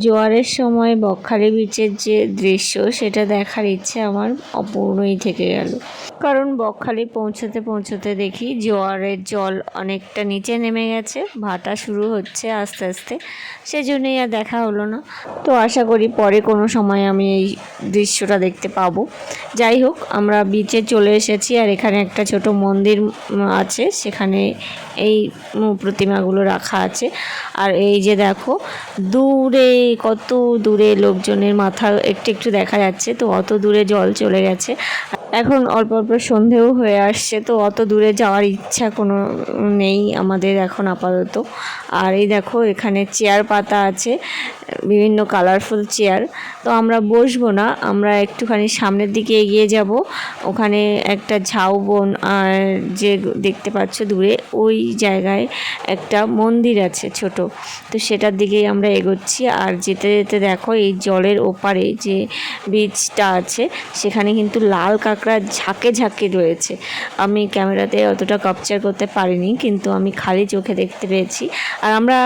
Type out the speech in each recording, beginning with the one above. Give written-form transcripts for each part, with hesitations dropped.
জোয়ারের সময় বকখালি বিচের যে দৃশ্য সেটা দেখার ইচ্ছে আমার অপূর্ণই থেকে গেল। কারণ বকখালি পৌঁছতে পৌঁছতে দেখি জোয়ারের জল অনেকটা নিচে নেমে গেছে, ভাটা শুরু হচ্ছে আস্তে আস্তে, সেজন্যই আর দেখা হলো না। তো আশা করি পরে কোনো সময় আমি এই দৃশ্যটা দেখতে পাবো। যাই হোক, আমরা বিচে চলে এসেছি আর এখানে একটা ছোট মন্দির আছে, সেখানে এই প্রতিমাগুলো রাখা আছে। আর এই যে দেখো দূরে, কত দূরে লোকজনের মাথা একটু একটু দেখা যাচ্ছে। তো অত দূরে জল চলে গেছে, এখন অল্প অল্প সন্ধেও হয়ে আসছে, তো অত দূরে যাওয়ার ইচ্ছা কোনো নেই আমাদের এখন আপাতত। আর এই দেখো এখানে চেয়ার পাতা আছে, বিভিন্ন কালারফুল চেয়ার। তো আমরা বসবো না, আমরা একটুখানি সামনের দিকে এগিয়ে যাব। ওখানে একটা ঝাউবন আর যে দেখতে পাচ্ছ দূরে, ওই জায়গায় একটা মন্দির আছে ছোট, তো সেটার দিকেই আমরা এগোচ্ছি। আর যেতে যেতে দেখো এই জলের ওপারে যে বীজটা আছে সেখানে কিন্তু লাল কাঁকড়া ঝাঁকে ঝাঁকে রয়েছে। আমি ক্যামেরাতে অতটা ক্যাপচার করতে পারিনি, কিন্তু আমি খালি চোখে দেখতে পেয়েছি। আর আমরা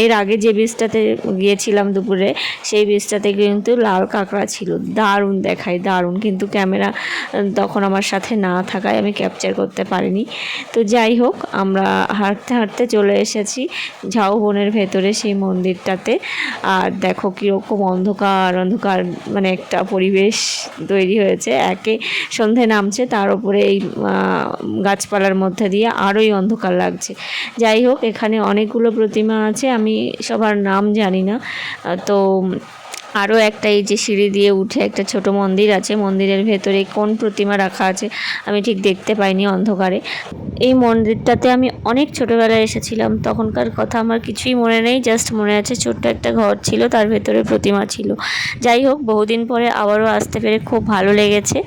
এর আগে যে বীজটাতে গিয়েছিলাম দুপুরে, সেই বীজটাতে কিন্তু লাল কাঁকড়া ছিল, দারুণ দেখায়, দারুণ, কিন্তু ক্যামেরা তখন আমার সাথে না থাকায় আমি ক্যাপচার করতে পারিনি। তো যাই হোক, আমরা হাঁটতে হাঁটতে চলে এসেছি ঝাউবনের ভেতরে সেই মন্দিরটাতে। আর দেখো কীরকম অন্ধকার অন্ধকার, মানে একটা পরিবেশ তৈরি হয়েছে। একে সন্ধে নামছে, তার উপরে এই গাছপালার মধ্যে দিয়ে আরোই অন্ধকার লাগছে। যাই হোক, এখানে অনেকগুলো প্রতিমা আছে, আমি সবার নাম জানি না। তো আরও একটা এই যে সিঁড়ি দিয়ে উঠে একটা ছোট মন্দির আছে, মন্দিরের ভেতরে কোন প্রতিমা রাখা আছে আমি ঠিক দেখতে পাইনি অন্ধকারে। এই মন্দিরটাতে আমি অনেক ছোটোবেলায় এসেছিলাম, তখনকার কথা আমার কিছুই মনে নেই, জাস্ট মনে আছে ছোট্ট একটা ঘর ছিল, তার ভেতরে প্রতিমা ছিল। যাই হোক, বহুদিন পরে আবারও আসতে পেরে খুব ভালো লেগেছে।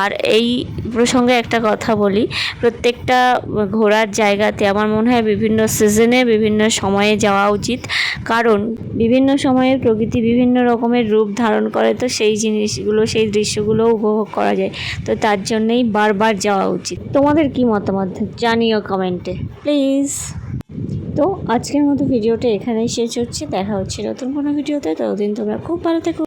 আর এই প্রসঙ্গে একটা কথা বলি, প্রত্যেকটা ঘোরার জায়গাতে আমার মনে হয় বিভিন্ন সিজনে বিভিন্ন সময়ে যাওয়া উচিত, কারণ বিভিন্ন সময়ের প্রকৃতি বিভিন্ন রকমের রূপ ধারণ করে, তো সেই জিনিসগুলো, সেই দৃশ্যগুলোও উপভোগ করা যায়। তো তার জন্যেই বারবার যাওয়া উচিত। তোমাদের কি মতামত জানিও কমেন্টে প্লিজ। তো আজকের মতো ভিডিওটা এখানেই শেষ হচ্ছে, দেখা হচ্ছে নতুন কোনো ভিডিওতে। ততদিন তোমরা খুব ভালো থেকো।